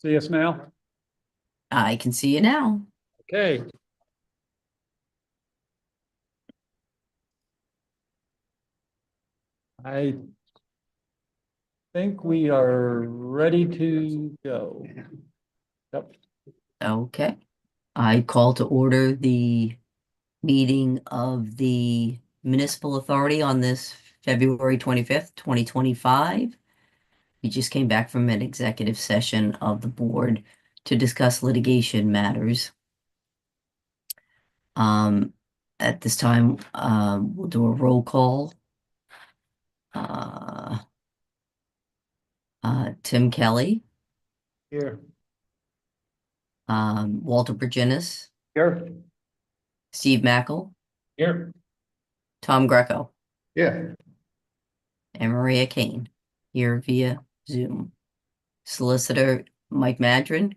See us now? I can see you now. Okay. I think we are ready to go. Yep. Okay. I call to order the meeting of the Municipal Authority on this February 25th, 2025. We just came back from an executive session of the board to discuss litigation matters. At this time, we'll do a roll call. Tim Kelly, Here. Walter Virginis, Here. Steve Mackel, Here. Tom Greco, Yeah. and Maria Kane, here via Zoom. Solicitor Mike Madron,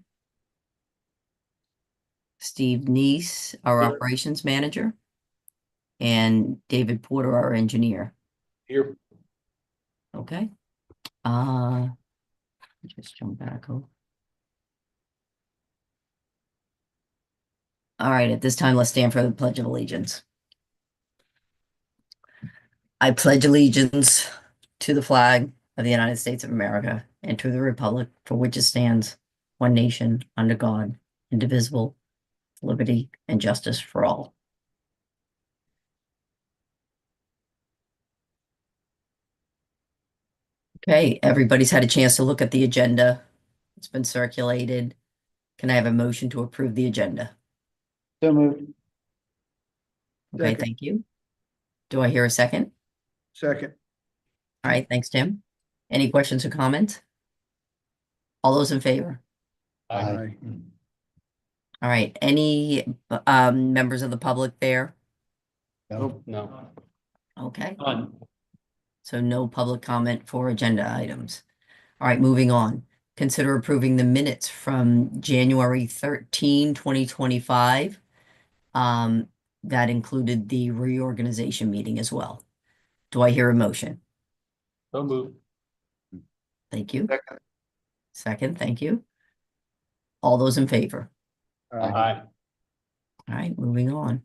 Steve Neese, our Here. operations manager, and David Porter, our engineer. Here. Okay. Just jump back over. All right, at this time, let's stand for the Pledge of Allegiance. I pledge allegiance to the flag of the United States of America and to the republic for which it stands, one nation, under God, indivisible, liberty and justice for all. Okay, everybody's had a chance to look at the agenda. It's been circulated. Can I have a motion to approve the agenda? So moved. Okay, Second. thank you. Do I hear a second? Second. All right, thanks, Tim. Any questions or comments? All those in favor? Aye. All right, any members of the public there? Nope. No. Okay, None. so no public comment for agenda items. All right, moving on. Consider approving the minutes from January 13, 2025. That included the reorganization meeting as well. Do I hear a motion? So moved. Thank you. Second. Second, thank you. All those in favor? Aye. All right, moving on.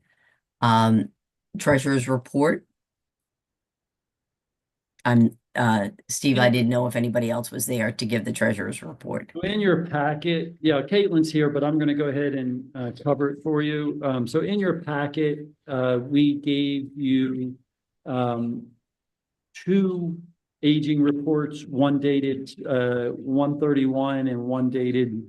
Treasurer's report. Steve, I didn't know if anybody else was there to give the treasurer's report. In your packet, yeah, Caitlin's here, but I'm going to go ahead and cover it for you. So in your packet, we gave you two aging reports, one dated 1/31 and one dated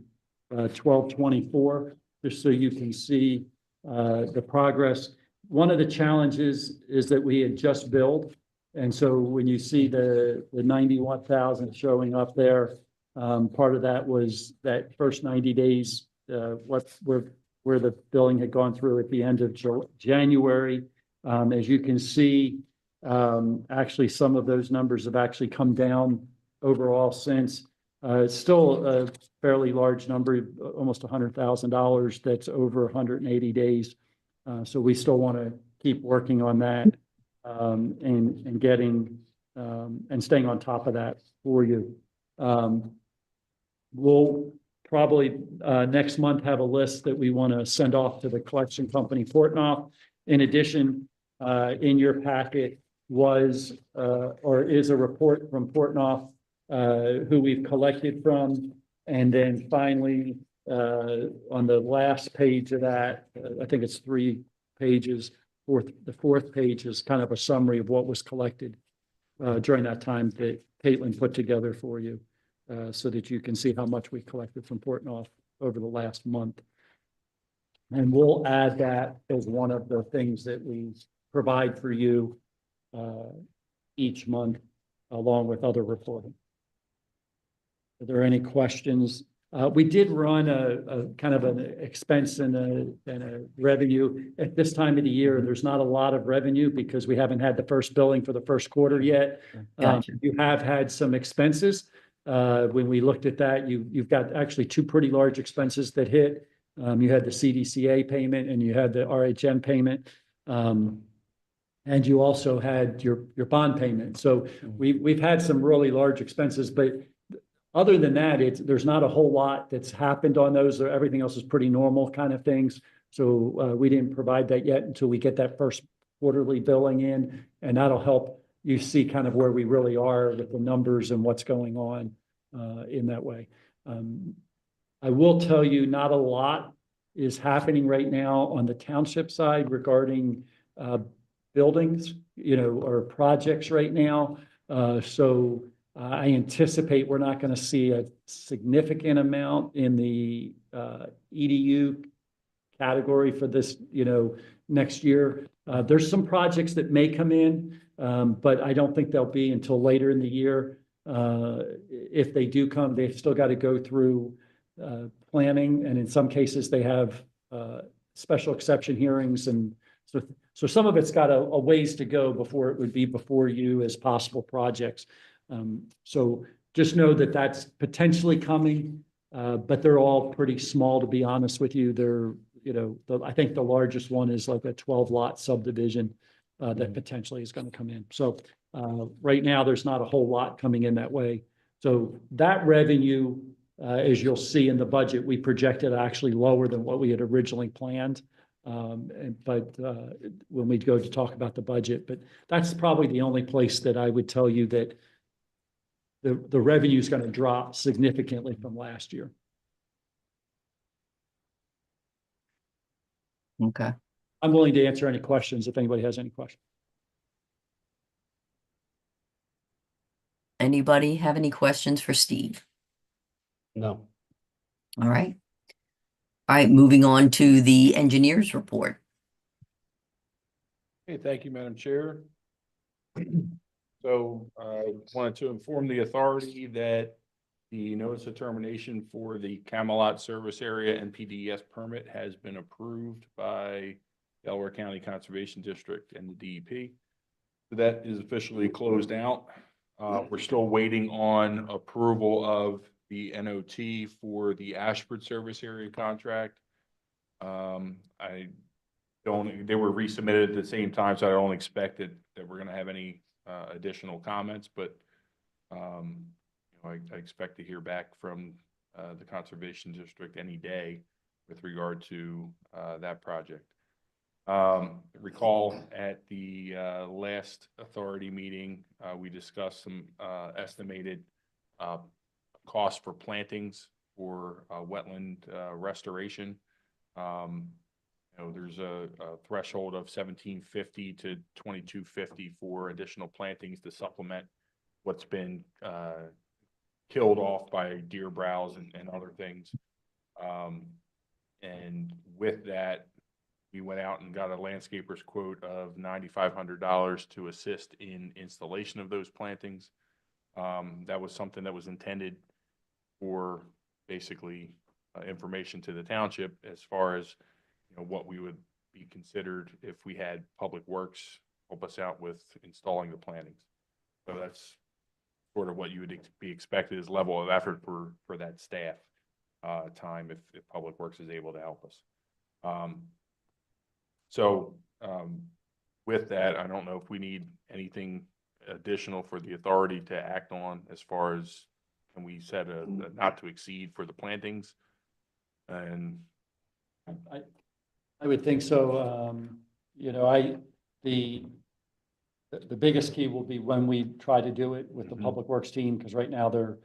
12/24, just so you can see the progress. One of the challenges is that we had just billed. And so when you see the 91,000 showing up there, part of that was that first 90 days, where the billing had gone through at the end of January. As you can see, actually some of those numbers have actually come down overall since. It's still a fairly large number, almost $100,000 that's over 180 days. So we still want to keep working on that. And getting and staying on top of that for you. We'll probably next month have a list that we want to send off to the collection company, Portnoy. In addition, in your packet was or is a report from Portnoy, who we've collected from. And then finally, on the last page of that, I think it's 3 pages. The fourth page is kind of a summary of what was collected during that time that Caitlin put together for you, so that you can see how much we collected from Portnoy over the last month. And we'll add that as one of the things that we provide for you each month, along with other reporting. Are there any questions? We did run a kind of an expense and a revenue at this time of the year. There's not a lot of revenue because we haven't had the first billing for the first quarter yet. Gotcha. You have had some expenses. When we looked at that, you've got actually 2 pretty large expenses that hit. You had the CDCA payment and you had the RHM payment. And you also had your bond payment. So we've had some really large expenses, but other than that, there's not a whole lot that's happened on those. Everything else is pretty normal kind of things. So we didn't provide that yet until we get that first quarterly billing in, and that'll help you see kind of where we really are with the numbers and what's going on in that way. I will tell you, not a lot is happening right now on the township side regarding buildings, or projects right now. So I anticipate we're not going to see a significant amount in the EDU category for this, next year. There's some projects that may come in, but I don't think they'll be until later in the year. If they do come, they've still got to go through planning, and in some cases they have special exception hearings, and so some of it's got a ways to go before it would be before you as possible projects. So just know that that's potentially coming, but they're all pretty small, to be honest with you. They're, I think the largest one is like a 12-lot subdivision that potentially is going to come in. So right now, there's not a whole lot coming in that way. So that revenue, as you'll see in the budget, we projected actually lower than what we had originally planned. But when we go to talk about the budget, but that's probably the only place that I would tell you that the revenue is going to drop significantly from last year. Okay. I'm willing to answer any questions if anybody has any questions. Anybody have any questions for Steve? No. All right. All right, moving on to the engineer's report. Okay, thank you, Madam Chair. So I wanted to inform the authority that the notice of termination for the Camelot Service Area and PDES permit has been approved by Delaware County Conservation District and the DEP. So that is officially closed out. We're still waiting on approval of the NOT for the Ashford Service Area contract. They were resubmitted at the same time, so I don't expect that we're going to have any additional comments, but I expect to hear back from the Conservation District any day with regard to that project. Recall at the last authority meeting, we discussed some estimated costs for plantings for wetland restoration. There's a threshold of $1,750 to $2,250 for additional plantings to supplement what's been killed off by deer browse and other things. And with that, we went out and got a landscaper's quote of $9,500 to assist in installation of those plantings. That was something that was intended for basically information to the township as far as what we would be considered if we had Public Works help us out with installing the plantings. So that's sort of what you would be expected as level of effort for that staff time if Public Works is able to help us. With that, I don't know if we need anything additional for the authority to act on as far as, can we set a not to exceed for the plantings? And I would think so. The biggest key will be when we try to do it with the Public Works team, because right now they're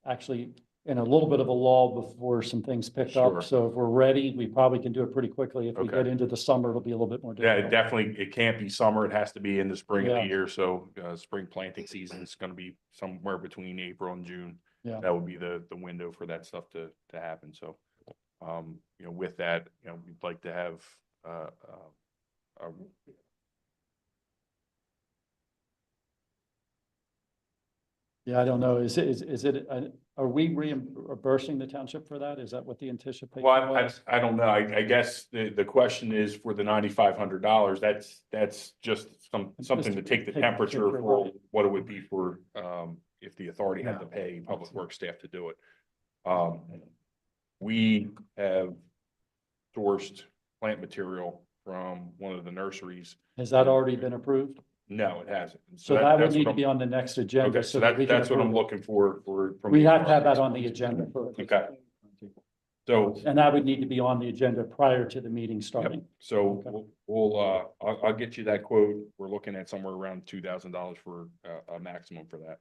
actually in a little bit of a lull before some things pick up. So if we're ready, we probably can do it pretty quickly. If we get into the summer, it'll be a little bit more difficult. Yeah, definitely. It can't be summer. It has to be in the spring of the year. So spring planting season is going to be somewhere between April and June. Yeah, that would be the window for that stuff to happen. So, with that, we'd like to have yeah, I don't know. Is it? Are we reimbursing the township for that? Is that what the anticipation was? I don't know. I guess the question is for the $9,500. That's just something to take the temperature for what it would be for if the authority had to pay Public Works staff to do it. We have sourced plant material from one of the nurseries. Has that already been approved? No, it hasn't. So that would that's need what to be on the next agenda. Okay, so that we can that's what I'm approve it. looking for. From We the have to have that authorities. on the agenda for. Okay. So, And that would need to be on the agenda prior to the meeting starting. so Okay. I'll get you that quote. We're looking at somewhere around $2,000 for a maximum for that.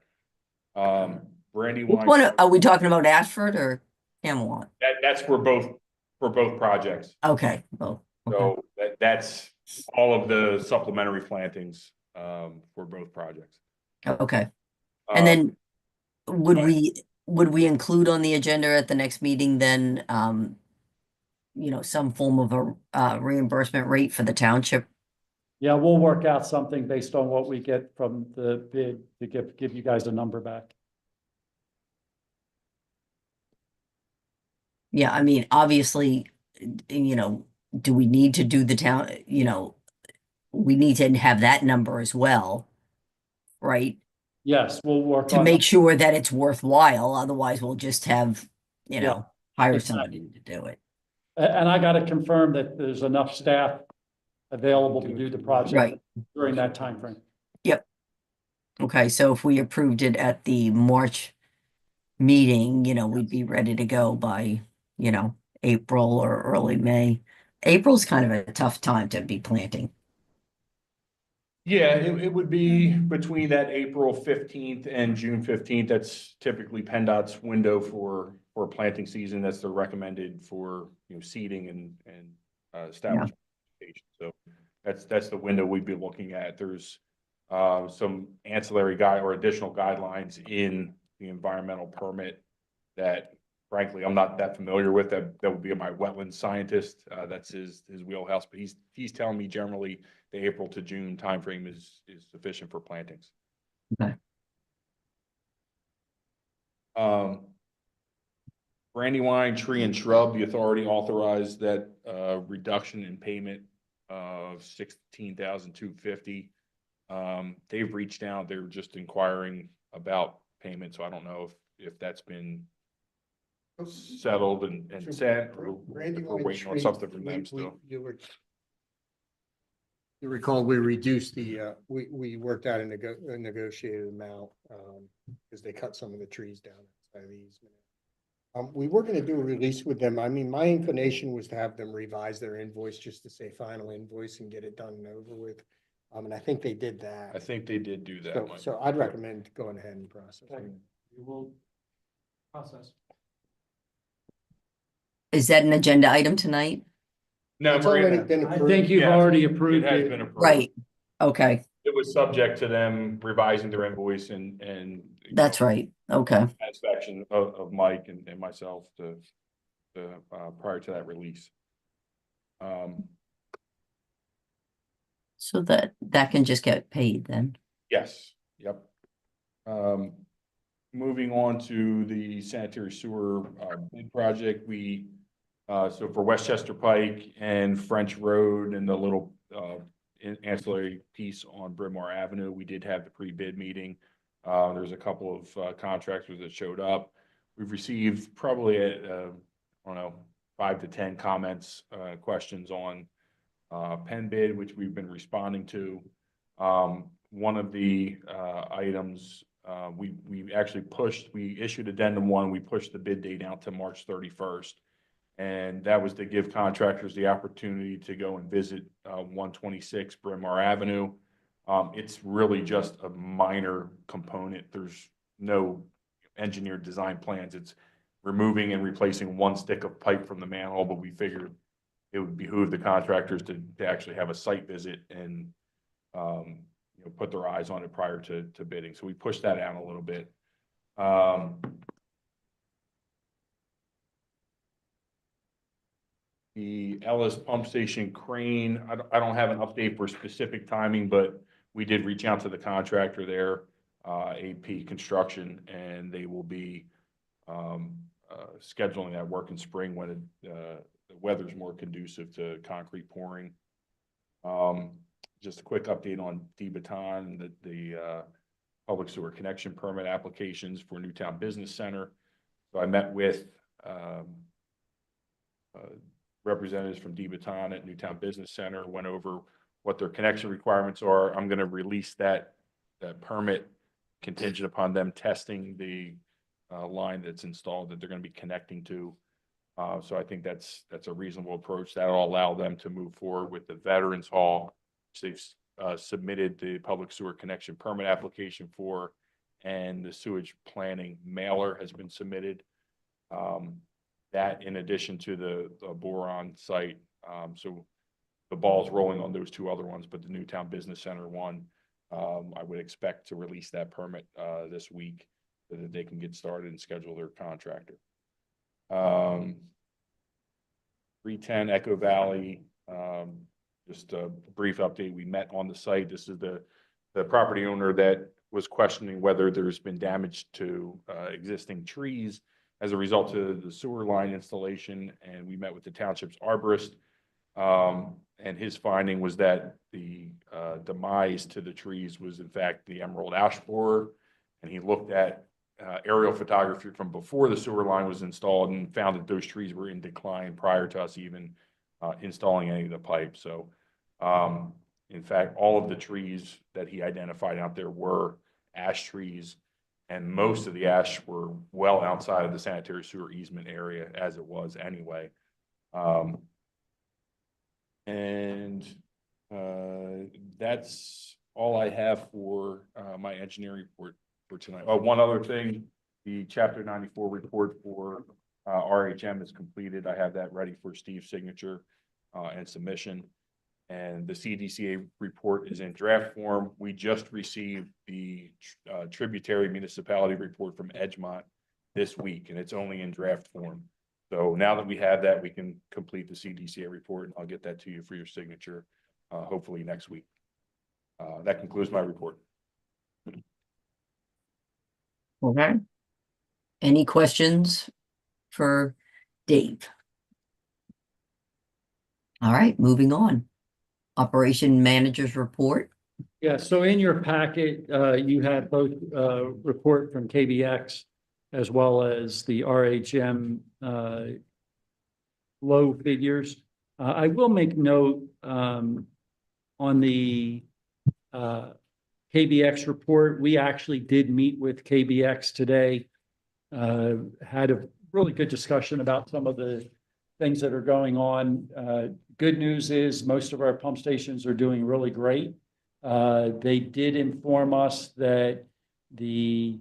Brandywine. Are we talking about Ashford or Camelot? That's for both projects. Okay, both. Okay. So that's all of the supplementary plantings for both projects. Okay. And then would we include on the agenda at the next meeting then, some form of a reimbursement rate for the township? Yeah, we'll work out something based on what we get from the bid to give you guys a number back. Yeah, I mean, obviously, do we need to do the town, we need to have that number as well, right? Yes, we'll work To on. make sure that it's worthwhile, otherwise we'll just have, Yeah, hire exactly. somebody to do it. And I got to confirm that there's enough staff available to do the project Right. during that time frame. Yep. Okay, so if we approved it at the March meeting, we'd be ready to go by, April or early May. April's kind of a tough time to be planting. Yeah, it would be between that April 15th and June 15th. That's typically PennDOT's window for planting season. That's the recommended for, seeding and establishment. So that's the window we'd be looking at. There's some ancillary or additional guidelines in the environmental permit that frankly I'm not that familiar with. That would be my wetland scientist. That's his wheelhouse, but he's telling me generally the April to June timeframe is sufficient for plantings. Okay. Brandywine tree and shrub, the authority authorized that reduction in payment of $16,250. They've reached out. They were just inquiring about payment, so I don't know if that's been settled and sent, or if we're waiting on something from them still. You recall we reduced the, we worked out a negotiated amount, because they cut some of the trees down by the easement. We were gonna do a release with them. I mean, my inclination was to have them revise their invoice just to say final invoice and get it done and over with. And I think they did that. I think they did do that. So, Mike. so I'd recommend going ahead and processing. We will process. Is that an agenda item tonight? No, It's already Miranda, been I approved. think you've Yes, already it approved has it. been approved. Right. Okay, It was subject to them revising their invoice and that's right. Okay. satisfaction of Mike and myself to prior to that release. So that can just get paid then. Yes, yep. Moving on to the sanitary sewer bid project, so for Westchester Pike and French Road and the little ancillary piece on Bryn Mawr Avenue, we did have the pre-bid meeting. There's a couple of contractors that showed up. We've received probably I don't know, 5 to 10 comments, questions on pen bid, which we've been responding to. One of the items we actually we issued addendum 1, we pushed the bid date out to March 31st. And that was to give contractors the opportunity to go and visit 126 Bryn Mawr Avenue. It's really just a minor component. There's no engineered design plans. It's removing and replacing one stick of pipe from the manhole, but we figured it would behoove the contractors to actually have a site visit and put their eyes on it prior to bidding. So we pushed that out a little bit. The Ellis pump station crane, I don't have an update for specific timing, but we did reach out to the contractor there, AP Construction, and they will be scheduling that work in spring when the weather's more conducive to concrete pouring. Just a quick update on Debaton, the public sewer connection permit applications for Newtown Business Center. So I met with representatives from Debaton at Newtown Business Center, went over what their connection requirements are. I'm going to release that permit contingent upon them testing the line that's installed that they're going to be connecting to. So I think that's a reasonable approach. That'll allow them to move forward with the Veterans Hall, which they've submitted the public sewer connection permit application for, and the sewage planning mailer has been submitted. That in addition to the boron site. So the ball's rolling on those two other ones, but the Newtown Business Center one, I would expect to release that permit this week so that they can get started and schedule their contractor. 310 Echo Valley, just a brief update. We met on the site. This is the property owner that was questioning whether there's been damage to existing trees as a result of the sewer line installation, and we met with the township's arborist, and his finding was that the demise to the trees was in fact the emerald ash borer, and he looked at aerial photography from before the sewer line was installed and found that those trees were in decline prior to us even installing any of the pipes. So in fact, all of the trees that he identified out there were ash trees, and most of the ash were well outside of the sanitary sewer easement area as it was anyway. That's all I have for my engineering report for tonight. Oh, one other thing, the Chapter 94 report for RHM is completed. I have that ready for Steve's signature and submission. And the CDCA report is in draft form. We just received the tributary municipality report from Edgemont this week, and it's only in draft form. So now that we have that, we can complete the CDCA report, and I'll get that to you for your signature, hopefully next week. That concludes my report. Okay. Any questions for Dave? All right, moving on. Operation Manager's Report. Yeah, so in your packet, you had both report from KBX as well as the RHM low figures. I will make note on the KBX report. We actually did meet with KBX today, had a really good discussion about some of the things that are going on. Good news is most of our pump stations are doing really great. They did inform us that the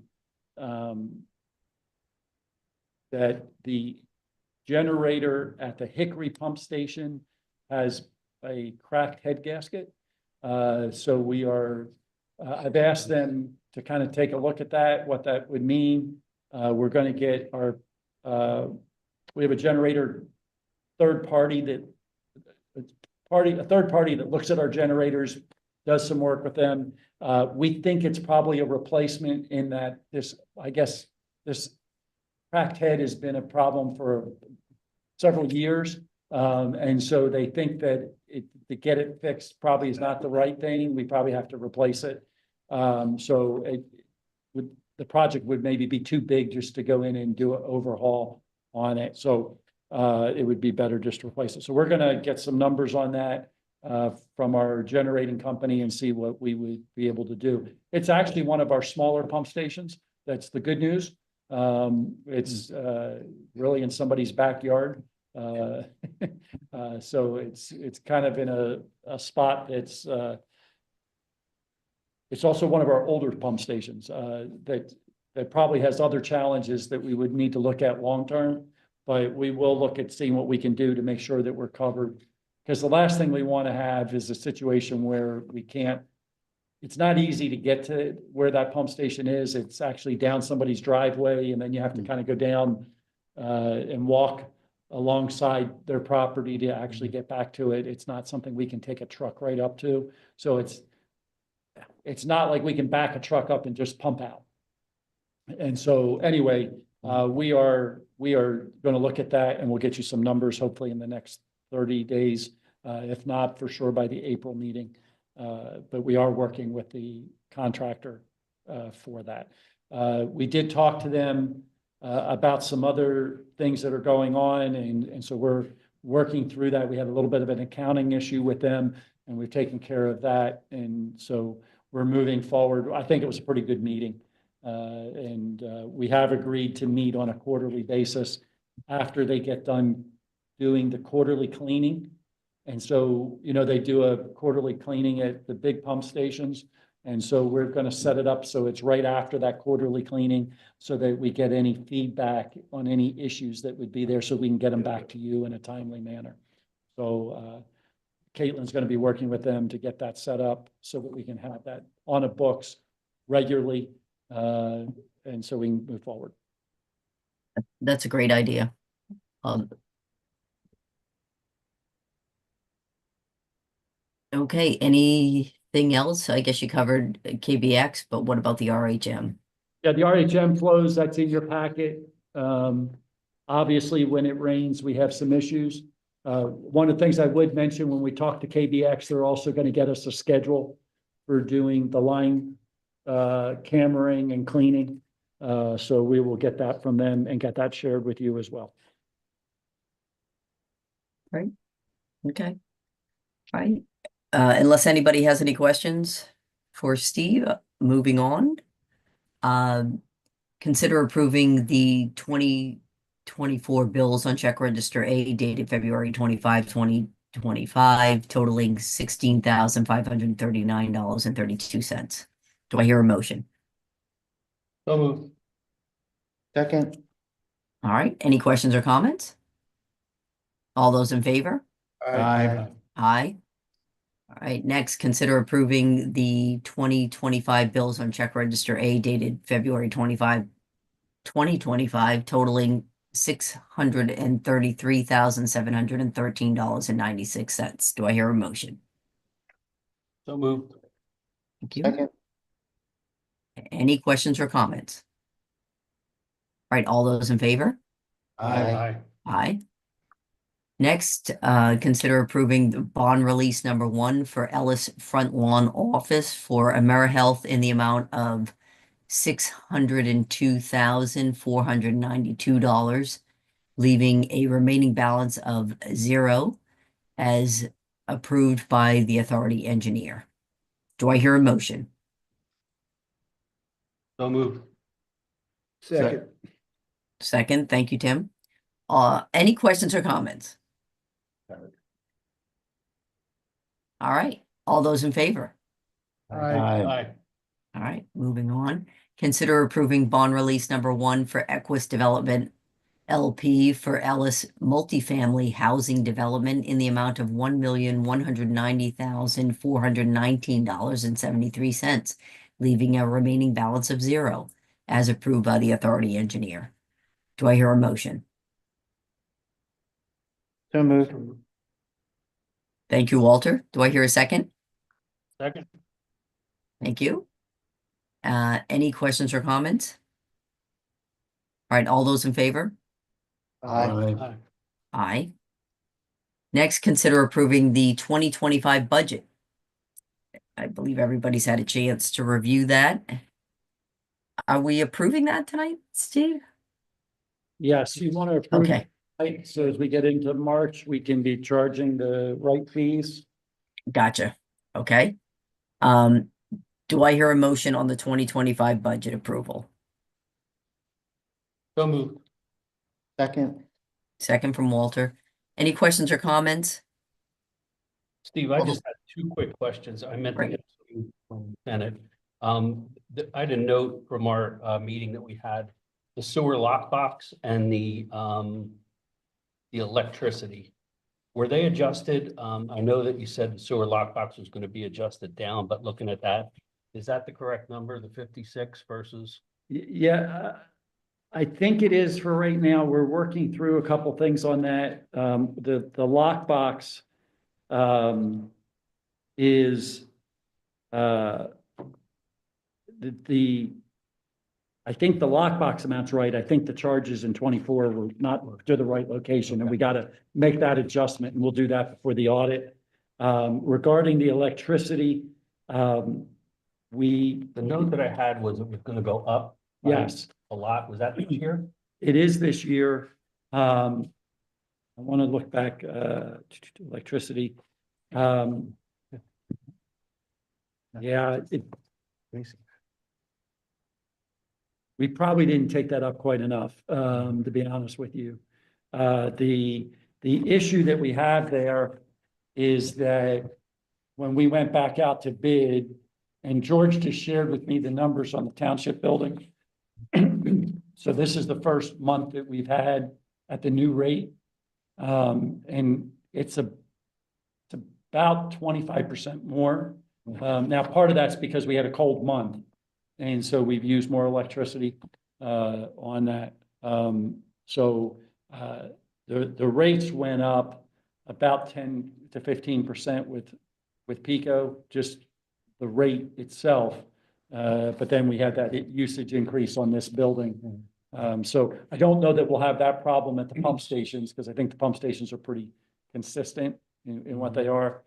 generator at the Hickory pump station has a cracked head gasket. So we are, I've asked them to kind of take a look at that, what that would mean. We're going to get our, we have a generator a third party that looks at our generators, does some work with them. We think it's probably a replacement in that this cracked head has been a problem for several years. And so they think that to get it fixed probably is not the right thing. We probably have to replace it. So the project would maybe be too big just to go in and do an overhaul on it. So it would be better just to replace it. So we're going to get some numbers on that from our generating company and see what we would be able to do. It's actually one of our smaller pump stations. That's the good news. It's really in somebody's backyard. So it's kind of in a spot that's it's also one of our older pump stations that probably has other challenges that we would need to look at long term. But we will look at seeing what we can do to make sure that we're covered. Because the last thing we want to have is a situation where we can't, it's not easy to get to where that pump station is. It's actually down somebody's driveway, and then you have to kind of go down and walk alongside their property to actually get back to it. It's not something we can take a truck right up to. So it's not like we can back a truck up and just pump out. And so anyway, we are going to look at that, and we'll get you some numbers hopefully in the next 30 days, if not for sure by the April meeting. But we are working with the contractor for that. We did talk to them about some other things that are going on, and so we're working through that. We had a little bit of an accounting issue with them, and we've taken care of that. And so we're moving forward. I think it was a pretty good meeting. We have agreed to meet on a quarterly basis after they get done doing the quarterly cleaning. And so, you know, they do a quarterly cleaning at the big pump stations. And so we're going to set it up so it's right after that quarterly cleaning so that we get any feedback on any issues that would be there so we can get them back to you in a timely manner. So Caitlin's going to be working with them to get that set up so that we can have that on the books regularly. And so we can move forward. That's a great idea. Okay, anything else? I guess you covered KBX, but what about the RHM? Yeah, the RHM flows, that's in your packet. Obviously, when it rains, we have some issues. One of the things I would mention when we talk to KBX, they're also going to get us a schedule for doing the line cammering and cleaning. So we will get that from them and get that shared with you as well. Right. Okay. All right. Unless anybody has any questions for Steve, moving on. Consider approving the 2024 bills on check register A dated February 25, 2025, totaling $16,539.32. Do I hear a motion? So moved. Second. All right. Any questions or comments? All those in favor? Aye. Aye. All right, next, consider approving the 2025 bills on check register A dated February 25, 2025, totaling $633,713.96. Do I hear a motion? So moved. Thank you. Second. Any questions or comments? All right, all those in favor? Aye. Aye. Next, consider approving the bond release number 1 for Ellis Front Lawn Office for AmeriHealth in the amount of $602,492, leaving a remaining balance of 0 as approved by the authority engineer. Do I hear a motion? So moved. Second. Second, thank you, Tim. Any questions or comments? All right, all those in favor? Aye. All right, moving on. Consider approving bond release number 1 for Equus Development LP for Ellis Multifamily Housing Development in the amount of $1,190,419.73, leaving a remaining balance of 0, as approved by the authority engineer. Do I hear a motion? So moved. Thank you, Walter. Do I hear a second? Second. Thank you. Any questions or comments? All right, all those in favor? Aye. Aye. Next, consider approving the 2025 budget. I believe everybody's had a chance to review that. Are we approving that tonight, Steve? Yes, you want to approve. Okay, Right, so as we get into March, we can be charging the right fees. gotcha. Okay. Do I hear a motion on the 2025 budget approval? So moved. Second. Second from Walter. Any questions or comments? Steve, I just had 2 quick questions. I meant to Right. get something from Bennett. I had a note from our meeting that we had, the sewer lockbox and the electricity. Were they adjusted? I know that you said the sewer lockbox was going to be adjusted down, but looking at that, is that the correct number, the 56 versus? Yeah, I think it is for right now. We're working through a couple things on that. The lockbox is I think the lockbox amount's right. I think the charges in 24 were not to the right location, and we got to make that adjustment, and we'll do that before the audit. Regarding the electricity, The note that I had was it was going to go up. by yes, A lot. Was that this year? it is this year. I want to look back, electricity. Yeah, we probably didn't take that up quite enough, to be honest with you. The issue that we have there is that when we went back out to bid, and George just shared with me the numbers on the township building. So this is the first month that we've had at the new rate. And it's about 25% more. Now, part of that's because we had a cold month. And so we've used more electricity on that. The rates went up about 10 to 15% with Pico, just the rate itself. But then we had that usage increase on this building. So I don't know that we'll have that problem at the pump stations, because I think the pump stations are pretty consistent in what they are.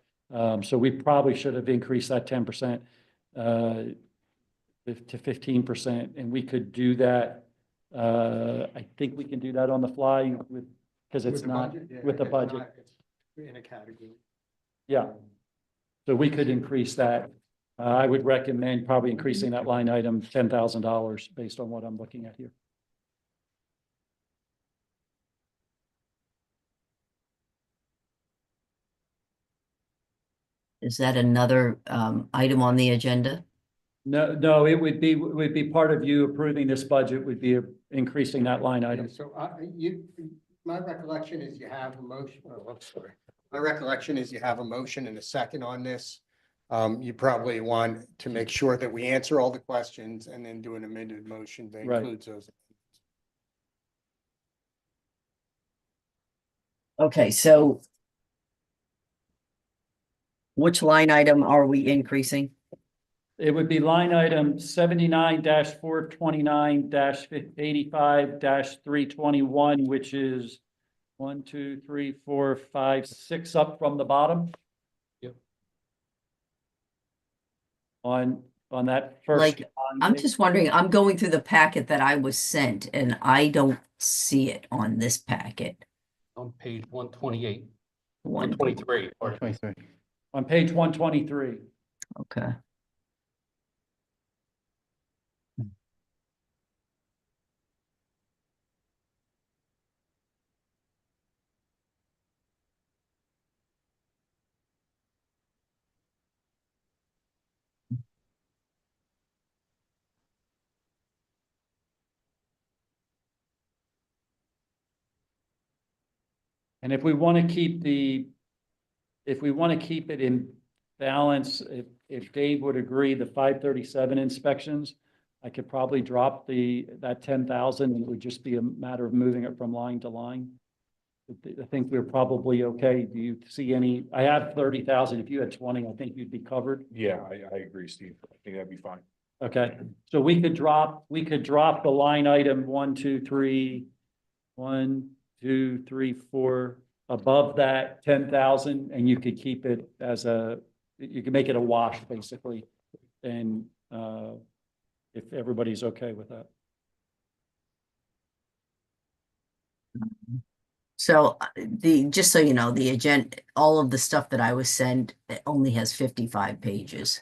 So we probably should have increased that 10% to 15%, and we could do that. I think we can do that on the fly because it's With the not budget? Yeah, with the it's budget. not- it's In a category. Yeah. So we could increase that. I would recommend probably increasing that line item $10,000 based on what I'm looking at here. Is that another item on the agenda? No, it would be part of you approving this budget would be increasing that line Yeah, item. so my recollection is you have a motion, oh, I'm sorry. My recollection is you have a motion and a second on this. You probably want to make sure that we answer all the questions and then do an amended motion that Right. includes those. Okay, so which line item are we increasing? It would be line item 79-429-85-321, which is 1, 2, 3, 4, 5, 6 up from the bottom. Yep. On that first. Like, I'm just wondering, I'm going through the packet that I was sent and I don't see it on this packet. On page 128, One, 123. or 23. On page 123. okay. And if we want to keep it in balance, if Dave would agree, the 537 inspections, I could probably drop that 10,000 and it would just be a matter of moving it from line to line. I think we're probably okay. Do you see any? I have 30,000. If you had 20, I think you'd be covered. Yeah, I agree, Steve. I think that'd be fine. Okay, so we could drop the line item 1, 2, 3, 1, 2, 3, 4 above that 10,000, and you could keep it as you can make it a wash basically. And if everybody's okay with that. So just so you know, the agenda, all of the stuff that I was sent, it only has 55 pages.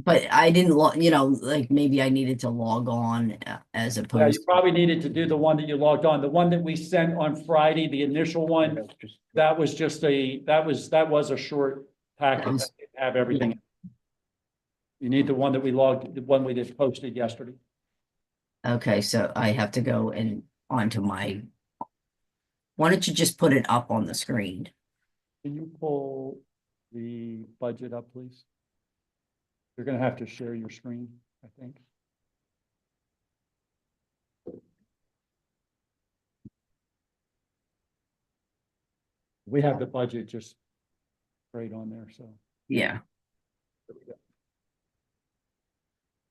But I didn't like maybe I needed to log on as Yeah, opposed. you probably needed to do the one that you logged on. The one that we sent on Friday, the initial one, that was just that was a short packet that didn't have everything. You need the one that the one we just posted yesterday. Okay, so I have to go and onto my. Why don't you just put it up on the screen? Can you pull the budget up, please? You're gonna have to share your screen, I think. We have the budget just right on there, so. Yeah.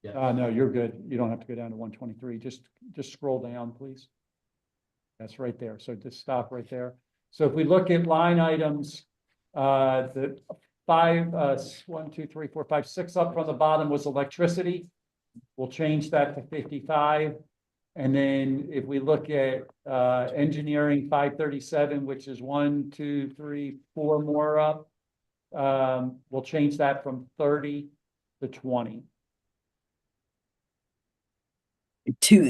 No, you're good. You don't have to go down to 123. Just scroll down, please. That's right there. So just stop right there. So if we look at line items, the 1, 2, 3, 4, 5, 6 up from the bottom was electricity. We'll change that to 55. And then if we look at engineering 537, which is 1, 2, 3, 4 more up, we'll change that from 30 to 20.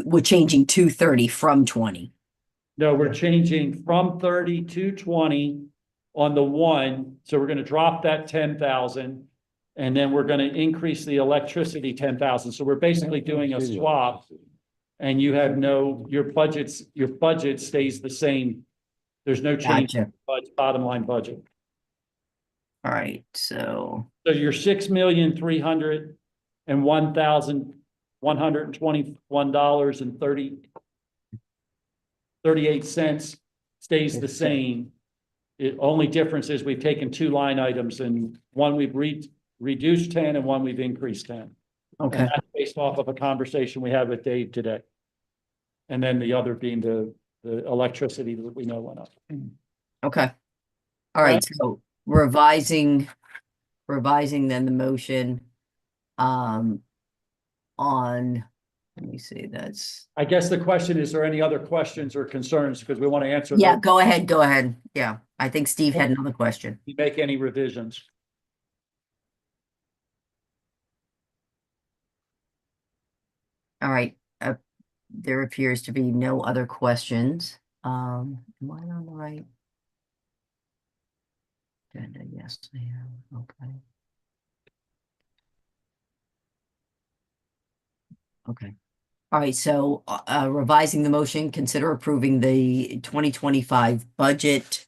We're changing 230 from 20. No, we're changing from 30 to 20 on the one, so we're gonna drop that 10,000. And then we're gonna increase the electricity 10,000, so we're basically doing a swap. And you have your budget stays the same. There's no change in Gotcha. bottom line budget. All right, so, So your $6,301,121.38 stays the same. The only difference is we've taken two line items, and one we've reduced 10 and one we've increased 10. okay, And that's based off of a conversation we had with Dave today. And then the other being the electricity that we know went up. okay. All right, so revising then the motion, on, let me see, that's, I guess the question is there any other questions or concerns? Because we want to answer. yeah, those. go ahead. Yeah, I think Steve had another question. You make any revisions? All right, there appears to be no other questions. Am I on the right? Agenda, yes, I am, okay. Okay, all right, so, revising the motion, consider approving the 2025 budget,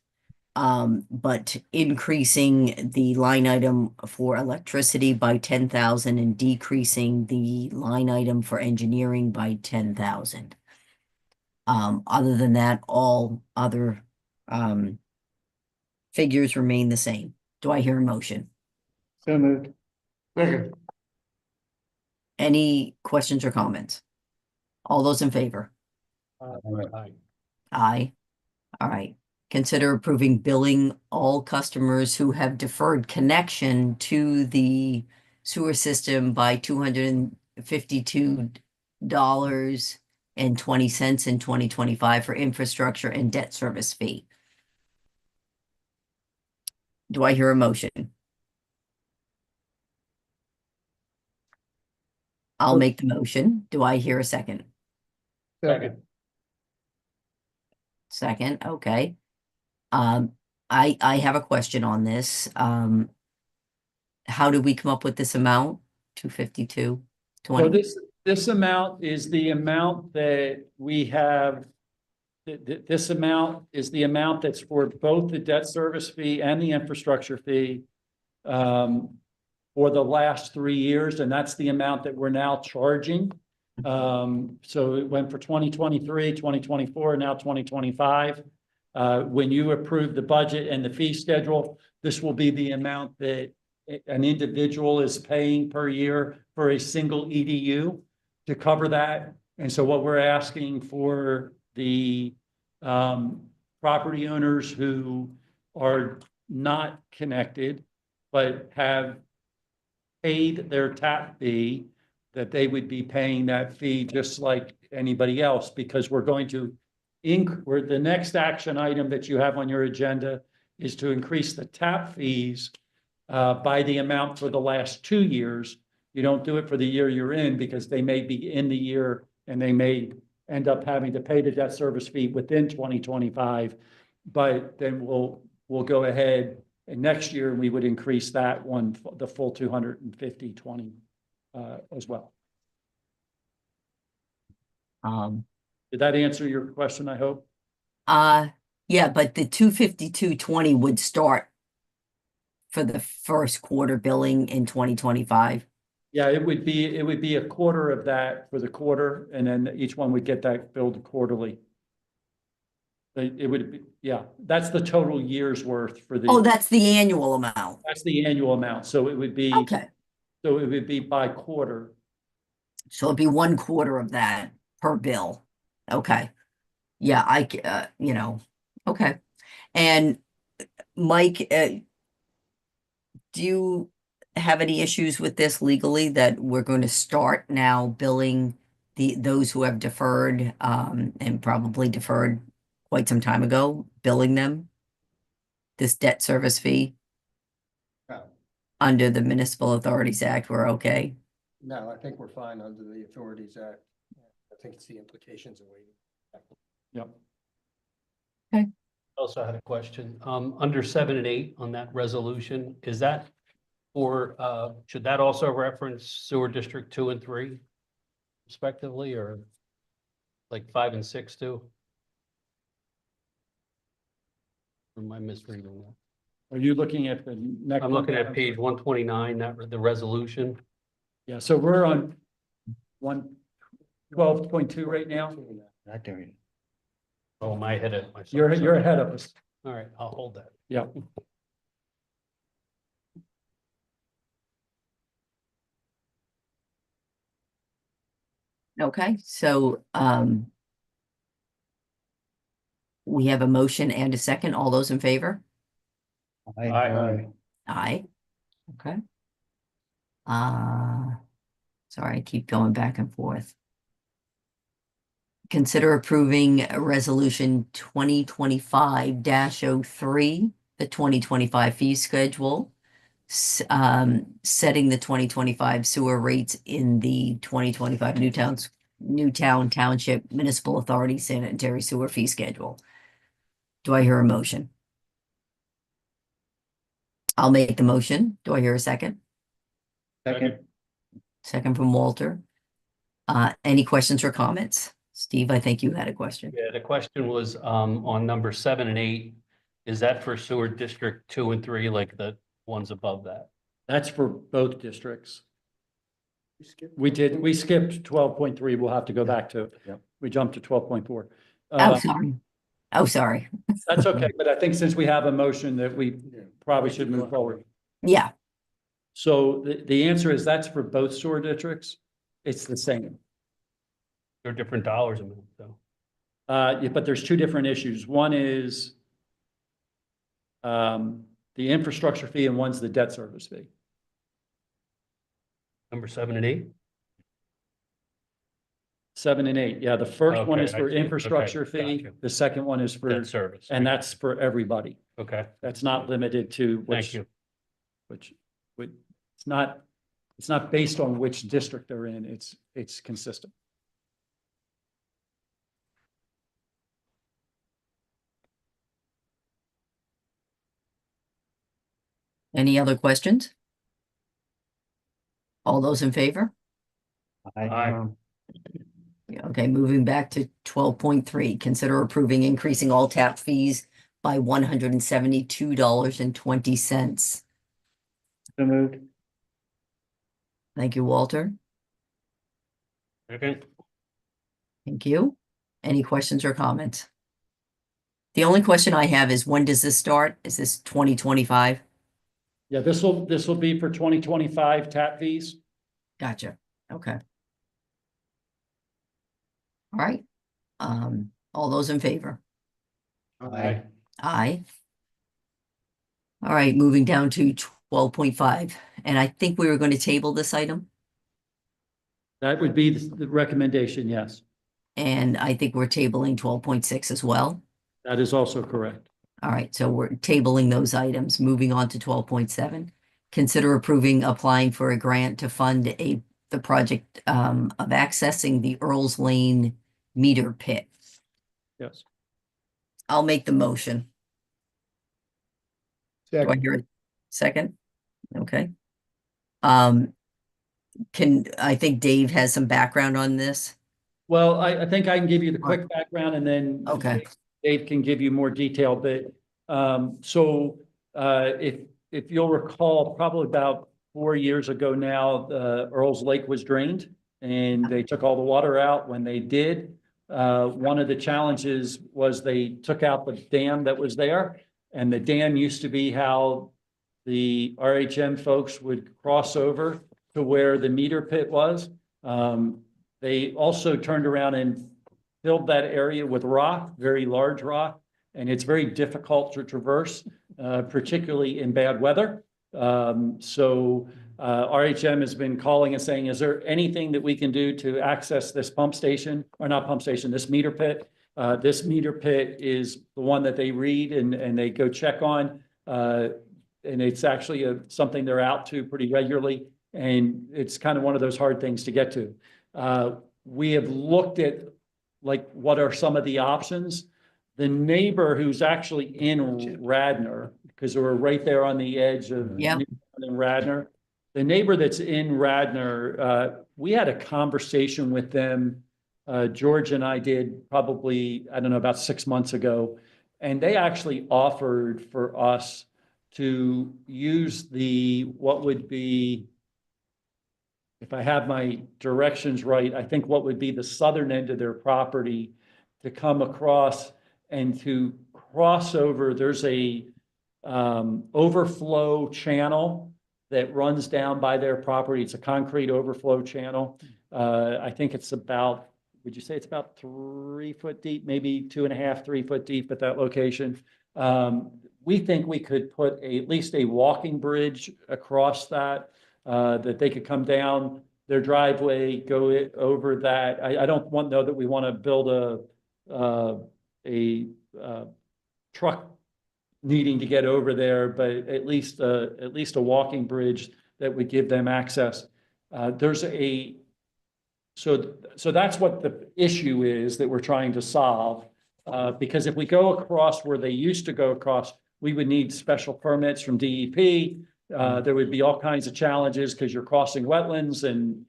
but increasing the line item for electricity by 10,000 and decreasing the line item for engineering by 10,000. Other than that, all other, figures remain the same. Do I hear a motion? So moved. Second. Any questions or comments? All those in favor? Aye. Aye. All right. Consider approving billing all customers who have deferred connection to the sewer system by $252.20 in 2025 for infrastructure and debt service fee. Do I hear a motion? I'll make the motion. Do I hear a second? Second. Second, okay. I have a question on this. How did we come up with this amount? 252, So 20? this amount is the amount that we have. This amount is the amount that's for both the debt service fee and the infrastructure fee for the last 3 years, and that's the amount that we're now charging. So it went for 2023, 2024, now 2025. When you approve the budget and the fee schedule, this will be the amount that an individual is paying per year for a single EDU to cover that. And so what we're asking for the property owners who are not connected, but have paid their tap fee, that they would be paying that fee just like anybody else, because we're going to the next action item that you have on your agenda is to increase the tap fees by the amount for the last 2 years. You don't do it for the year you're in, because they may be in the year and they may end up having to pay the debt service fee within 2025. But then we'll go ahead and next year we would increase that one, the full 250/20 as well. Did that answer your question, I hope? Yeah, but the 252.20 would start for the first quarter billing in 2025. Yeah, it would be a quarter of that for the quarter, and then each one would get that billed quarterly. It would be, yeah, that's the total year's worth for the. Oh, that's the annual amount. That's the annual amount, so it would be. Okay, So it would be by quarter. so it'd be 1/4 of that per bill. Okay. Yeah, okay. And Mike, do you have any issues with this legally, that we're going to start now billing those who have deferred, and probably deferred quite some time ago, billing them this debt service fee No, under the Municipal Authorities Act, we're okay? no, I think we're fine under the Authorities Act. I think it's the implications of waiting. Yep. Also had a question, under 7 and 8 on that resolution, is that for, should that also reference sewer district 2 and 3 respectively, or like 5 and 6 too? Or am I misreading that? Are you looking at the next? I'm looking at page 129, the resolution. Yeah, so we're on 112.2 right now. Not doing it. Oh, am I ahead of myself? You're ahead of us. All right, I'll hold that. Yeah. Okay, so, we have a motion and a second. All those in favor? Aye. Aye. Okay. Sorry, I keep going back and forth. Consider approving a resolution 2025-03, the 2025 fee schedule. Setting the 2025 sewer rates in the 2025 Newtown Township Municipal Authority sanitary sewer fee schedule. Do I hear a motion? I'll make the motion. Do I hear a second? Second. Second from Walter. Any questions or comments? Steve, I think you had a question. Yeah, the question was, on number 7 and 8, is that for sewer district 2 and 3, like the ones above that? That's for both districts. We skipped 12.3. We'll have to go back to, we jumped to 12.4. Oh, sorry. Oh, sorry. That's okay, but I think since we have a motion that we probably should move forward. Yeah, So the answer is that's for both sewer districts. It's the same. They're different dollars amount, though. Yeah, but there's two different issues. One is the infrastructure fee and one's the debt service fee. Number 7 and 8? 7 and 8. Yeah, the first one Okay, is I for see. infrastructure Okay, fee. gotcha. The second one is for, Debt service. and that's for everybody. Okay, That's not limited to thank which, you. which, it's not based on which district they're in. It's consistent. any other questions? All those in favor? Aye. Yeah, okay, moving back to 12.3, consider approving increasing all tap fees by $172.20. So moved. Thank you, Walter. Okay. Thank you. Any questions or comments? The only question I have is, when does this start? Is this 2025? Yeah, this will be for 2025 tap fees. Gotcha. Okay. All right. All those in favor? Aye. Aye. All right, moving down to 12.5, and I think we were going to table this item, That would be the recommendation, yes. and I think we're tabling 12.6 as well. That is also correct. All right, so we're tabling those items. Moving on to 12.7. Consider approving applying for a grant to fund the project of accessing the Earls Lane meter pit. Yes. I'll make the motion. Do I hear a second? Okay. I think Dave has some background on this. Well, I think I can give you the quick background and then Okay. Dave can give you more detail, but if you'll recall, probably about 4 years ago now, Earls Lake was drained and they took all the water out. When they did, one of the challenges was they took out the dam that was there, and the dam used to be how the RHM folks would cross over to where the meter pit was. They also turned around and filled that area with rock, very large rock, and it's very difficult to traverse, particularly in bad weather. RHM has been calling and saying, is there anything that we can do to access this pump station, or not pump station, this meter pit? This meter pit is the one that they read and they go check on. And it's actually something they're out to pretty regularly. And it's kind of one of those hard things to get to. We have looked at like, what are some of the options? The neighbor who's actually in Radnor, because we're right there on the edge of Yep. Newtown and Radnor. The neighbor that's in Radnor, we had a conversation with them. George and I did probably, I don't know, about 6 months ago. And they actually offered for us to use what would be, if I have my directions right, I think what would be the southern end of their property to come across and to cross over. There's a overflow channel that runs down by their property. It's a concrete overflow channel. I think it's about, would you say it's about 3 foot deep, maybe 2.5, 3 foot deep at that location? We think we could put at least a walking bridge across that, that they could come down their driveway, go over that. I don't know that we want to build a truck needing to get over there, but at least a walking bridge that would give them access. So that's what the issue is that we're trying to solve. Because if we go across where they used to go across, we would need special permits from DEP. There would be all kinds of challenges because you're crossing wetlands, and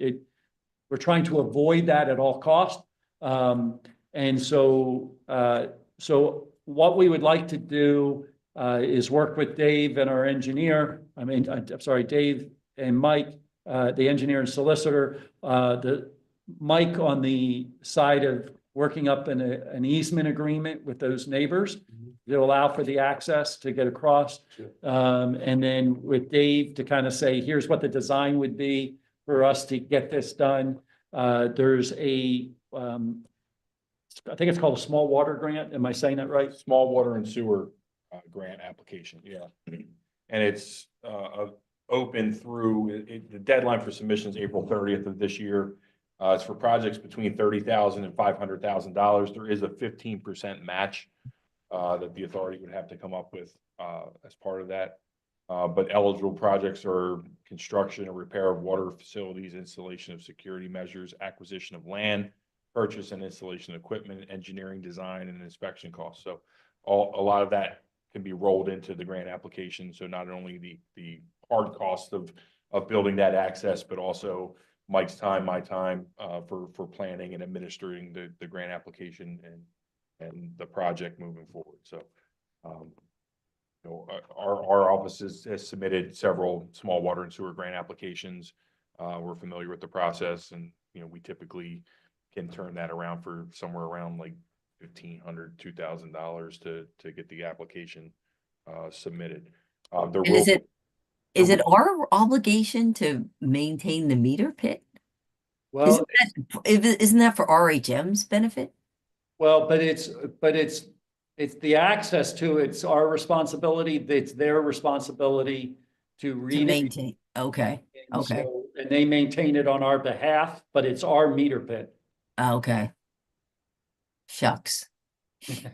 we're trying to avoid that at all costs. And so what we would like to do is work with Dave and our engineer. I'm sorry, Dave and Mike, the engineer and solicitor. Mike on the side of working up an easement agreement with those neighbors to allow for the access to get across. And then with Dave to kind of say, here's what the design would be for us to get this done. There's I think it's called a small water grant. Am I saying that right? Small water and sewer grant application, yeah. And it's open through, the deadline for submission is April 30th of this year. It's for projects between $30,000 and $500,000. There is a 15% match that the authority would have to come up with as part of that. But eligible projects are construction and repair of water facilities, installation of security measures, acquisition of land, purchase and installation of equipment, engineering, design, and inspection costs. So a lot of that can be rolled into the grant application. So not only the hard cost of building that access, but also Mike's time, my time for planning and administering the grant application and the project moving forward. So, you know, our office has submitted several small water and sewer grant applications. We're familiar with the process, and you know, we typically can turn that around for somewhere around like $1,500, $2,000 to get the application submitted. And is it our obligation to maintain the meter pit? Well, Isn't that for RHM's benefit? well, but it's the access to it's our responsibility. It's their responsibility to To read it. maintain, okay, And okay. so- and they maintain it on our behalf, but it's our meter pit. Okay. Shucks.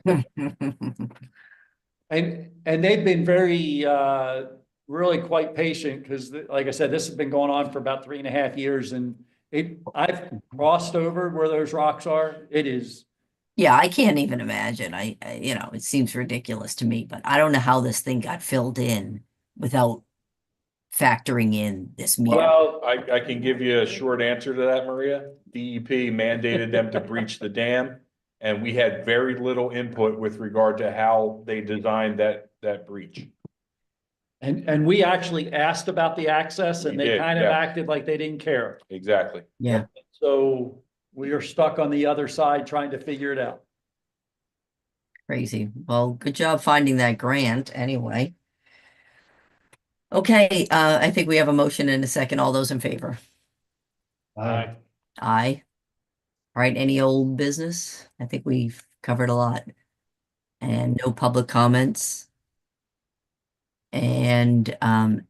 And they've been very, really quite patient because like I said, this has been going on for about 3.5 years, and I've crossed over where those rocks are. It is, Yeah, I can't even imagine. You know, it seems ridiculous to me, but I don't know how this thing got filled in without factoring in this meter. Well, I can give you a short answer to that, Maria. DEP mandated them to breach the dam, and we had very little input with regard to how they designed that breach. and we actually asked about the access, and We they did, kind of yeah. acted like they didn't care. Exactly. Yeah, So we are stuck on the other side trying to figure it out. crazy. Well, good job finding that grant anyway. Okay, I think we have a motion and a second. All those in favor? Aye. Aye. All right, any old business? I think we've covered a lot. And no public comments. And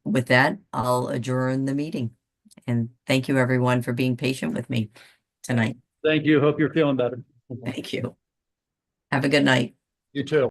with that, I'll adjourn the meeting. And thank you, everyone, for being patient with me tonight. Thank you. Hope you're feeling better. Thank you. Have a good night. You too.